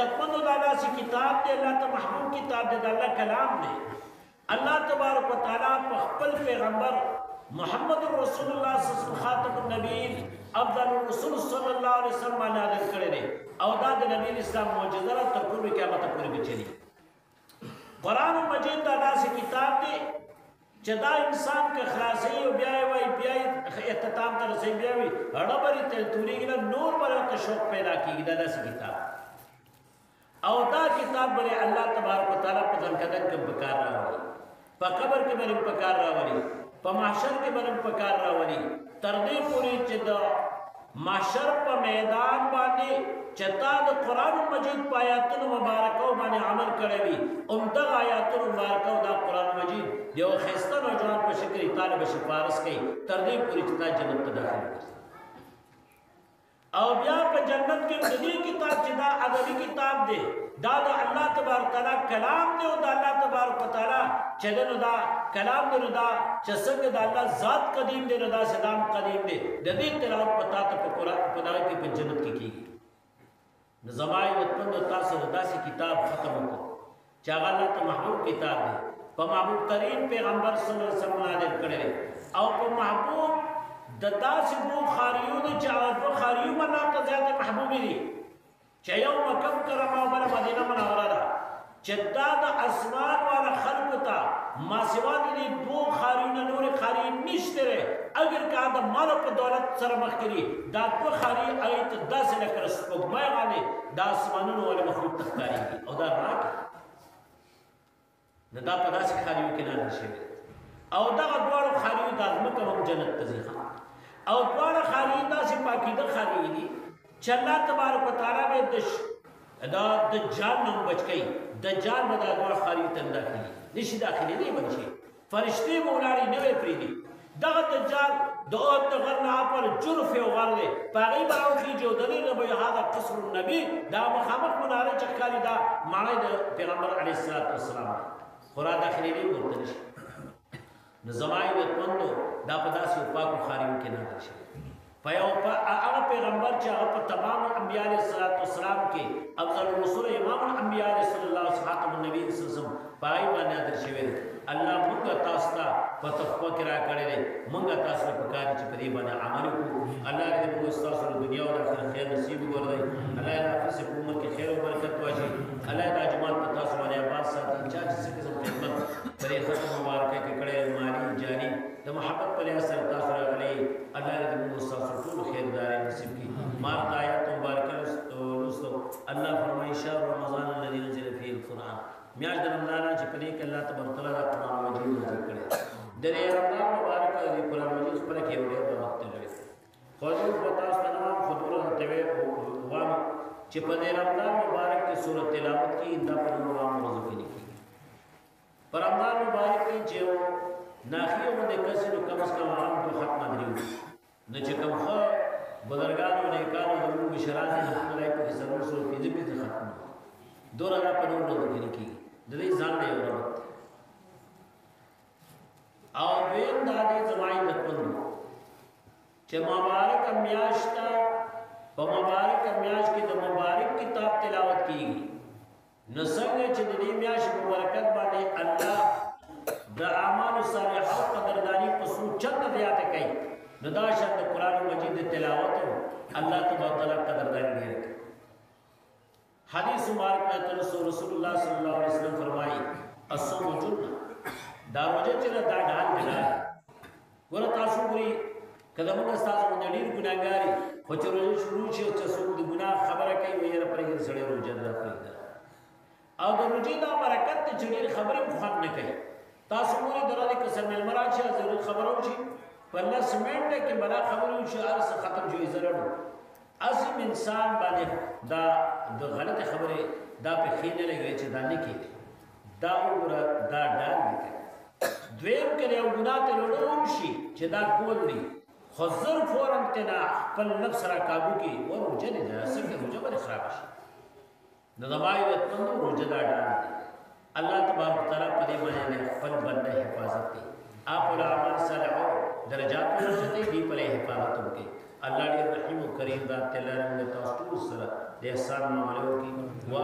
عزتمندو د الله سی کتاب دی الله ته محبوب کتاب دی د الله کلام دی الله تبارک وتعالى په خپل پیغمبر محمد رسول الله صلی الله علیه وسلم خاتم النبیین افضل الرسول صلی الله علیه وسلم باندې نازل کړی دی او دا د نبی اسلام معجزه را تر ټولو قیامت پورې بچی قرآن مجید دا داسې کتاب دی چې دا انسان که خلاصوي او بیا یې وایي بیا یې اختتام ته رسوي بیا وي ډبرې تورېږي نه نور به ورته شوق پیدا کېږي دا داسې کتاب او دا کتاب بلې الله تبارک وتعالی په ځنکدن کې په کار راولي په قبر کې به په کار راولي په محشر کې به په کار راولي تر دې پورې چې د محشر په میدان باندې چې تا د قرآن مجید په آیاتونو مبارکو باندې عمل کړی وي همدغه آیاتونو مبارکو دا قرآن مجید د یو ښایسته نوجوان په شکل طالب سفارش کوي تر دې پورې چې تا جنت ته داخل کړي او بیا په جنت کې د دې کتاب چې دا ادبي کتاب دی دا د الله تبارک تعالی کلام دی او د الله تبارک تعالی چې نو دا کلام دی نو دا چې څنګه د الله ذات قدیم دی نو دا سلام قدیم دی د دې تلاوت پتا ته په قرآن په دغه کې په جنت کې کیږي نو زمای وطن تاسو داسې کتاب ختم وکړو چې هغه الله ته محبوب کتاب دی په محبوب ترین پیغمبر صلی الله علیه وسلم نازل کړی او په محبوب د داسې بو خاریونو چې هغه خاریو الله ته زیات محبوب دي چې یو مکم کرما او بل مدینه منوره ده چې دا د اسمان والا خلق ته ما سوا دي بو خاریونو نور خاری نشته اگر کا د مال په دولت سره مخ کړي دا په خاري ایت داسې لکه سپوږمۍ باندې د اسمانونو ولې مخلوق تختاري او دا راک نه دا په داسې خاریو کې نه شي او دا ډول خاریو د ځمکه هم جنت ته ځي او ډول خاریو داسې پاکیده خاریو دي چې الله تبارک وتعالى به دا دجال نوم بچ کړي دجال به دا ډول خاریو ته داخلي نشي داخلي نه بنشي فرشتي مولاړي نه وي پریدي دغه دجال د اوت غرنا پر جرف او غر دی پاغي باو کی جو دلیل به هغه قصر النبي دا مخامخ مناره چکاري دا معنی د پیغمبر علیه الصلاه والسلام خورا داخلي دی ورته نشي نظمای د پوندو دا په داسې پاکو خاریو کې نه شي په هغه پیغمبر چې هغه په تمام انبیاء علیه السلام کې افضل الرسول امام الانبیاء صلی الله علیه وسلم النبی صلی الله علیه وسلم پای باندې در شوی الله موږ تاسو ته په تفکر را کړی دی موږ تاسو په کار چې په دې باندې عمل وکړو الله دې موږ تاسو د دنیا او آخرت خیر نصیب وګرځي الله دې تاسو په عمر کې خیر او برکت واچي الله دې جماعت په تاسو باندې آباد ساتي چې څه قسم خدمت پرې ختم مبارکه کې کړي مالی جاری د محبت په لحاظ سره تاسو راغلي الله دې موږ تاسو ټول خیر دار نصیب کړي ما آیات مبارکه لوستو الله فرمایي شهر رمضان الذي نزل فيه القرآن میاش د رمضان چې په دې کې الله تبارک تعالی د قرآن مجید نازل کړي د رمضان مبارک د قرآن مجید پر کې وړي په وخت لري خو دې په تاسو تمام خطور ته وام چې په دې رمضان مبارک کې سورۃ تلاوت کې دا په نوام موضوع کې لیکي پر رمضان مبارک کې چې ناخیو باندې کسر کم از کم عام کو ختم دري نه چې کوم خو بزرګانو نه کارو د بشرات نه خدای په ضرور سره پیځي ختم دورا را په نور کې لیکي د دې ځان له اورت او وین د دې زمای د پوند چې مبارک میاشتا په مبارک میاش کې د مبارک کتاب تلاوت کیږي نو څنګه چې د دې میاش په برکت باندې الله د اعمال صالحات قدردانی په سوچت زیاته کوي نو دا شرط قرآن مجید تلاوت الله تبارک تعالی قدردانی دی حدیث مبارک میں رسول اللہ صلی اللہ علیہ وسلم فرمائی الصوم جنہ دا روزه چې دا ډال دی ګور تاسو ګوري کله موږ تاسو باندې ډیر ګناګاری خو چې روزه شروع شي چې څوک د ګناه خبره کوي وي را پرې سړی روزه نه کوي او د روزه دا برکت چې ډیر خبره مخاط نه کوي تاسو ګوري درته قسم المراد چې ضرور خبرو شي په الله سمټ کې بلا خبرو شي ارس ختم شي زرړو عظیم انسان باندې دا د غلط خبره دا په خینه لګي چې دا نه کیږي دا وګوره دا ډال دی دویم کړي او ګناه ته لړوم شي چې دا کول دي خزر فورن تنا خپل نفس را کابو کی او روزه نه ده څنګه روزه به خراب شي د زمای د تند روزه دا ډال دی الله تبارک تعالی په دې باندې خپل بنده حفاظت کوي آپ العمل صالح درجات ورته دی په حفاظت کوي الله دې رحیم و کریم ذات تعالی نے توسط سره د احسان معلوم کی وا